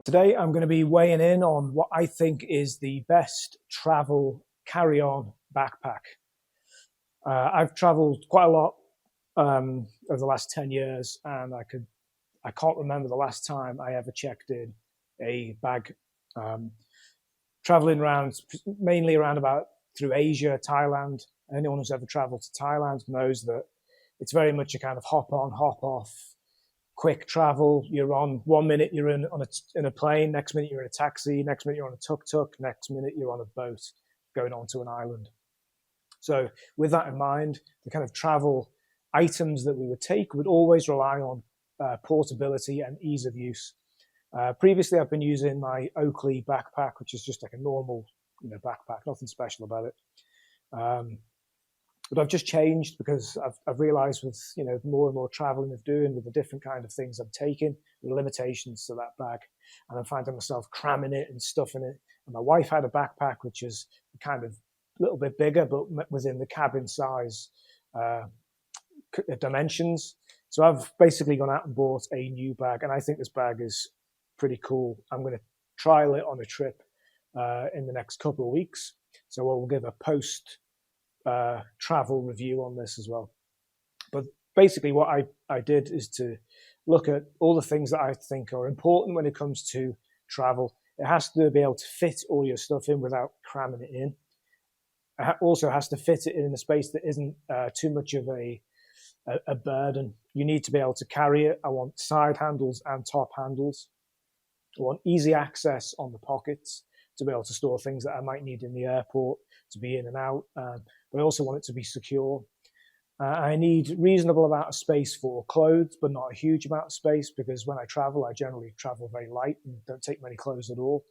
Today, I'm going to be weighing in on what I think is the best travel carry-on backpack. I've traveled quite a lot over the last 10 years, and I can't remember the last time I ever checked in a bag. Traveling around, mainly around about through Asia, Thailand. Anyone who's ever traveled to Thailand knows that it's very much a kind of hop on, hop off, quick travel. You're on 1 minute, you're in a plane. Next minute, you're in a taxi. Next minute, you're on a tuk-tuk. Next minute, you're on a boat going onto an island. So with that in mind, the kind of travel items that we would take would always rely on portability and ease of use. Previously, I've been using my Oakley backpack, which is just like a normal, backpack, nothing special about it. But I've just changed because I've realized with, more and more traveling I'm doing, with the different kind of things I'm taking, the limitations to that bag. And I'm finding myself cramming it and stuffing it. And my wife had a backpack, which is kind of a little bit bigger, but within the cabin size dimensions. So I've basically gone out and bought a new bag. And I think this bag is pretty cool. I'm going to trial it on a trip in the next couple of weeks. So we'll give a post travel review on this as well. But basically what I did is to look at all the things that I think are important when it comes to travel. It has to be able to fit all your stuff in without cramming it in. It also has to fit it in a space that isn't too much of a burden. You need to be able to carry it. I want side handles and top handles. I want easy access on the pockets to be able to store things that I might need in the airport, to be in and out. But I also want it to be secure. I need reasonable amount of space for clothes, but not a huge amount of space, because when I travel, I generally travel very light and don't take many clothes at all.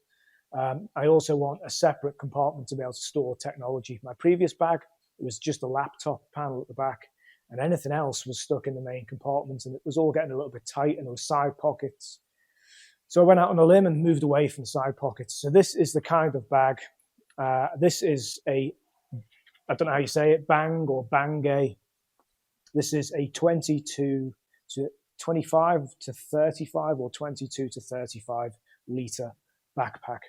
I also want a separate compartment to be able to store technology. My previous bag, it was just a laptop panel at the back, and anything else was stuck in the main compartment, and it was all getting a little bit tight, and there were side pockets. So I went out on a limb and moved away from the side pockets. So this is the kind of bag. This is I don't know how you say it, Bang or Bangay. This is a 22 to 25 to 35 or 22 to 35 litre backpack.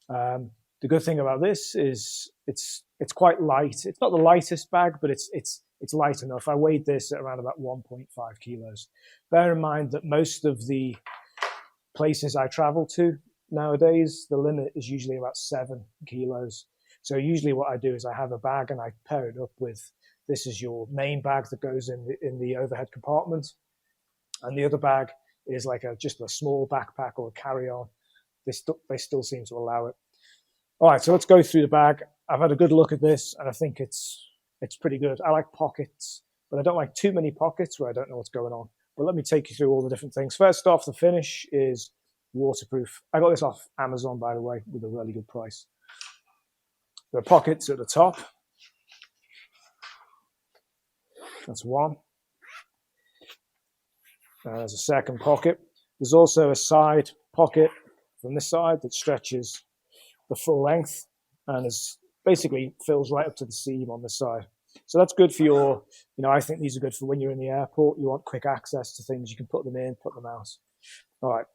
The good thing about this is it's quite light. It's not the lightest bag, but it's light enough. I weighed this at around about 1.5 kilos. Bear in mind that most of the places I travel to nowadays, the limit is usually about 7 kilos. So usually what I do is I have a bag and I pair it up with, this is your main bag that goes in the overhead compartment. And the other bag is like just a small backpack or a carry-on. They still seem to allow it. All right, so let's go through the bag. I've had a good look at this and I think it's pretty good. I like pockets, but I don't like too many pockets where I don't know what's going on. But let me take you through all the different things. First off, the finish is waterproof. I got this off Amazon, by the way, with a really good price. There are pockets at the top. That's one. There's a second pocket. There's also a side pocket from this side that stretches the full length and is basically fills right up to the seam on this side. So that's good for your, I think these are good for when you're in the airport. You want quick access to things. You can put them in, put them out. All right.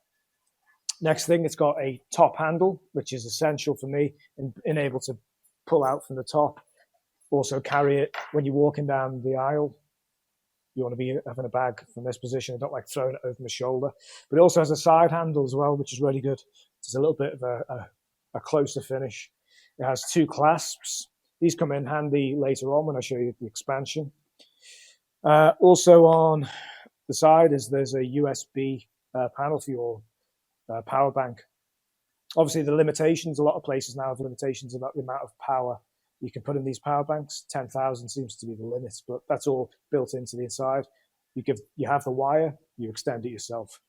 Next thing, it's got a top handle, which is essential for me in able to pull out from the top. Also carry it when you're walking down the aisle. You want to be having a bag from this position. I don't like throwing it over my shoulder. But it also has a side handle as well, which is really good. It's a little bit of a closer finish. It has 2 clasps. These come in handy later on when I show you the expansion. Also on the side there's a USB panel for your power bank. Obviously the limitations, a lot of places now have limitations about the amount of power you can put in these power banks. 10,000 seems to be the limit, but that's all built into the inside. You have the wire, you extend it yourself.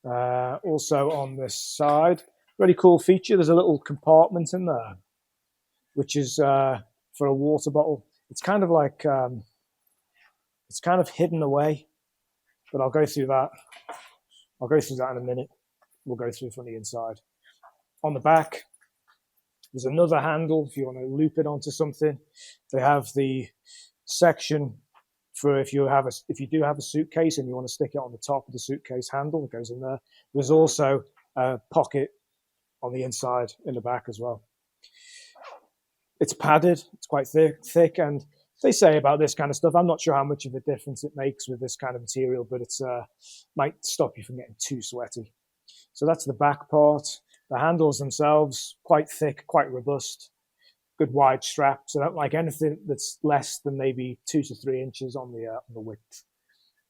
Also on this side, really cool feature, there's a little compartment in there, which is for a water bottle. It's kind of like, it's kind of hidden away, but I'll go through that. I'll go through that in a minute. We'll go through from the inside. On the back, there's another handle if you want to loop it onto something. They have the section for if you do have a suitcase and you want to stick it on the top of the suitcase handle, it goes in there. There's also pocket on the inside in the back as well. It's padded, it's quite thick, and they say about this kind of stuff, I'm not sure how much of a difference it makes with this kind of material, but it's might stop you from getting too sweaty. So that's the back part. The handles themselves, quite thick, quite robust, good wide strap. So I don't like anything that's less than maybe 2 to 3 inches on the width.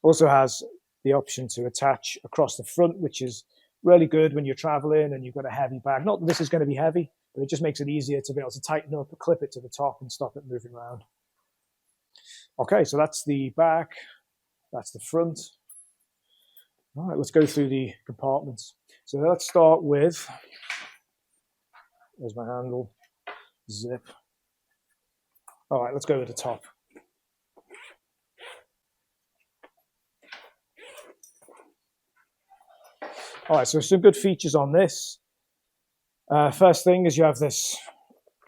Also has the option to attach across the front, which is really good when you're traveling and you've got a heavy bag. Not that this is going to be heavy, but it just makes it easier to be able to tighten up, clip it to the top and stop it moving around. Okay, so that's the back, that's the front. All right, let's go through the compartments. So let's start with, there's my handle, zip. All right, let's go with the top. All right, so some good features on this. First thing is you have this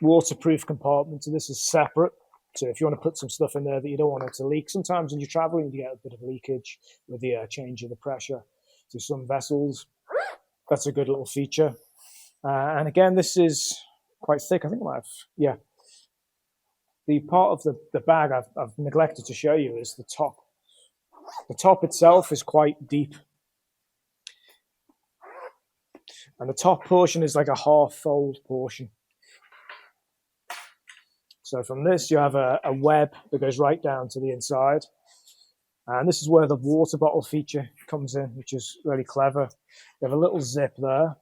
waterproof compartment, so this is separate. So if you want to put some stuff in there that you don't want it to leak, sometimes when you're traveling you get a bit of leakage with the change in the pressure to some vessels. That's a good little feature. And again, this is quite thick. I think I might have, yeah. The part of the bag I've neglected to show you is the top. The top itself is quite deep. And the top portion is like a half fold portion. So from this, you have a web that goes right down to the inside. And this is where the water bottle feature comes in, which is really clever. You have a little zip there.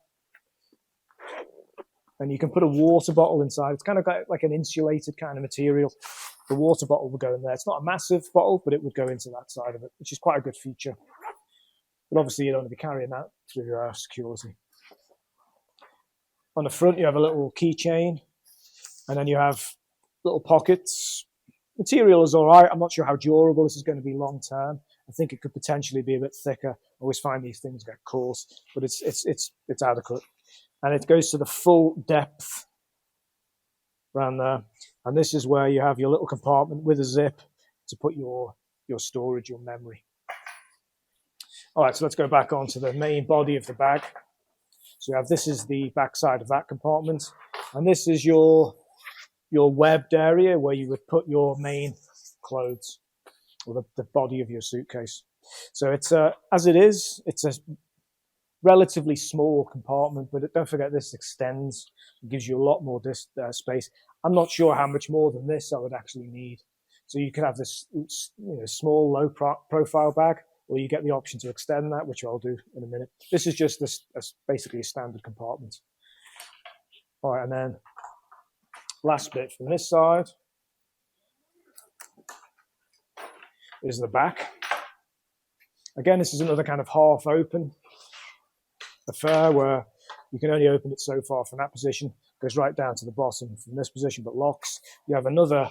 And you can put a water bottle inside. It's kind of like an insulated kind of material. The water bottle will go in there. It's not a massive bottle, but it would go into that side of it, which is quite a good feature. But obviously, you don't want to be carrying that through your security. On the front, you have a little keychain, and then you have little pockets. Material is all right. I'm not sure how durable this is going to be long term. I think it could potentially be a bit thicker. I always find these things get coarse, but it's adequate. And it goes to the full depth around there. And this is where you have your little compartment with a zip to put your storage, your memory. All right, so let's go back onto the main body of the bag. So you have, this is the back side of that compartment. And this is your webbed area where you would put your main clothes or the body of your suitcase. So it's as it is, it's a relatively small compartment, but don't forget this extends. It gives you a lot more space. I'm not sure how much more than this I would actually need. So you could have this small, low profile bag, or you get the option to extend that, which I'll do in a minute. This is just basically a standard compartment. All right, and then last bit from this side is the back. Again, this is another kind of half open affair where you can only open it so far from that position. It goes right down to the bottom from this position, but locks. You have another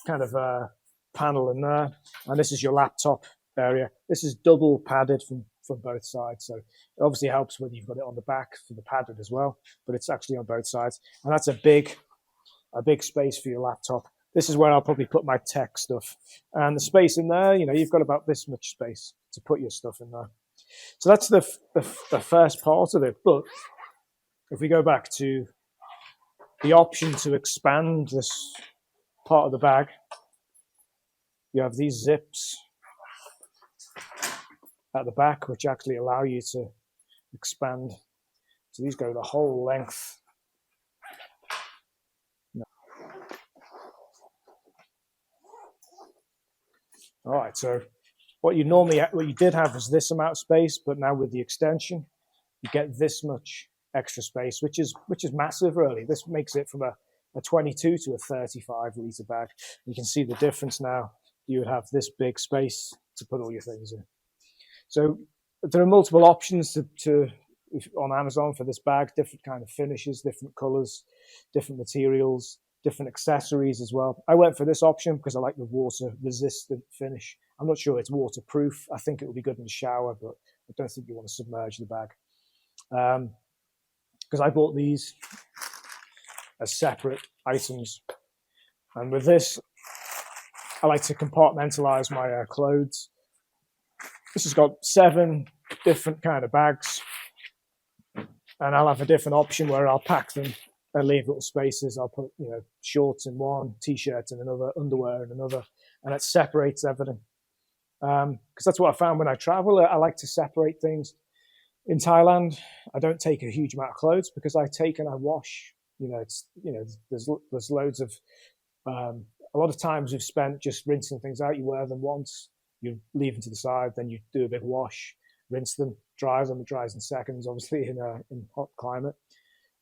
kind of panel in there, and this is your laptop area. This is double padded from both sides, so it obviously helps when you've got it on the back for the padded as well, but it's actually on both sides, and that's a big space for your laptop. This is where I'll probably put my tech stuff, and the space in there, you've got about this much space to put your stuff in there. So that's the first part of it. But if we go back to the option to expand this part of the bag, you have these zips at the back, which actually allow you to expand. So these go the whole length. All right, so what you did have was this amount of space, but now with the extension, you get this much extra space, which is massive, really. This makes it from a 22 to a 35 litre bag. You can see the difference now. You would have this big space to put all your things in. So there are multiple options on Amazon for this bag, different kind of finishes, different colours, different materials, different accessories as well. I went for this option because I like the water resistant finish. I'm not sure it's waterproof. I think it would be good in the shower, but I don't think you want to submerge the bag. Because I bought these as separate items. And with this, I like to compartmentalize my clothes. This has got 7 different kind of bags. And I'll have a different option where I'll pack them and leave little spaces. I'll put, shorts in one, t-shirts in another, underwear in another, and it separates everything. Because that's what I found when I travel. I like to separate things. In Thailand, I don't take a huge amount of clothes because I take and I wash. There's loads of a lot of times we've spent just rinsing things out. You wear them once, you leave them to the side, then you do a big wash, rinse them, dry them. It dries in seconds, obviously in hot climate,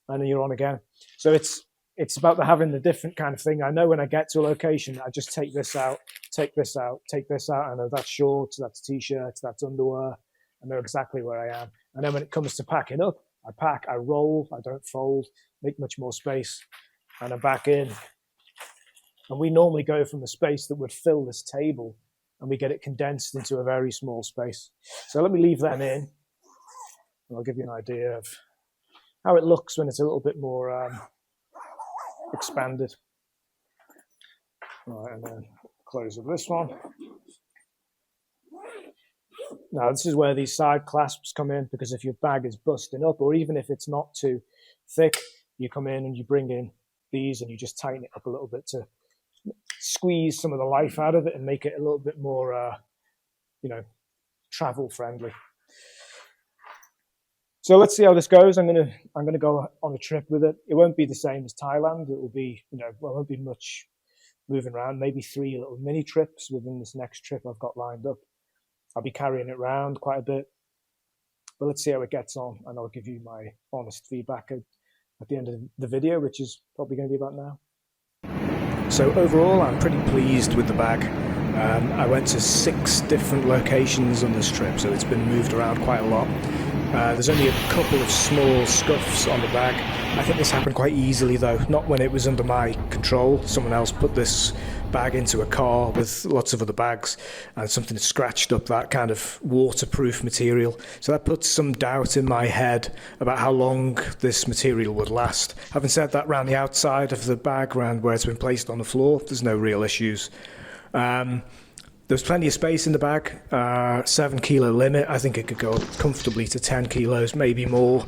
and then you're on again. So it's about having the different kind of thing. I know when I get to a location, I just take this out, take this out, take this out. I know that's shorts, that's t-shirts, that's underwear. I know exactly where I am. And then when it comes to packing up, I pack, I roll, I don't fold, make much more space, and I'm back in. And we normally go from the space that would fill this table, and we get it condensed into a very small space. So let me leave them in, and I'll give you an idea of how it looks when it's a little bit more expanded. All right, and then close up this one. Now, this is where these side clasps come in, because if your bag is busting up, or even if it's not too thick, you come in and you bring in these and you just tighten it up a little bit to squeeze some of the life out of it and make it a little bit more, travel friendly. So let's see how this goes. I'm gonna go on a trip with it. It won't be the same as Thailand. It will be, it won't be much moving around. Maybe 3 little mini trips within this next trip I've got lined up. I'll be carrying it around quite a bit, but let's see how it gets on, and I'll give you my honest feedback at the end of the video, which is probably going to be about now. So overall, I'm pretty pleased with the bag. I went to 6 different locations on this trip, so it's been moved around quite a lot. There's only a couple of small scuffs on the bag. I think this happened quite easily though, not when it was under my control. Someone else put this bag into a car with lots of other bags, and something scratched up that kind of waterproof material. So that puts some doubt in my head about how long this material would last. Having said that, around the outside of the bag, around where it's been placed on the floor, there's no real issues. There's plenty of space in the bag, 7 kilo limit. I think it could go comfortably to 10 kilos, maybe more,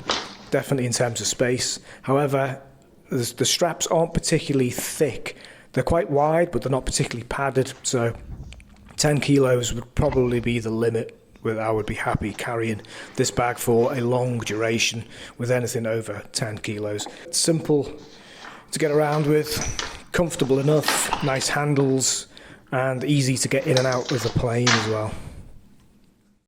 definitely in terms of space. However, the straps aren't particularly thick. They're quite wide, but they're not particularly padded. So 10 kilos would probably be the limit where I would be happy carrying this bag for a long duration with anything over 10 kilos. It's simple to get around with, comfortable enough, nice handles, and easy to get in and out of the plane as well.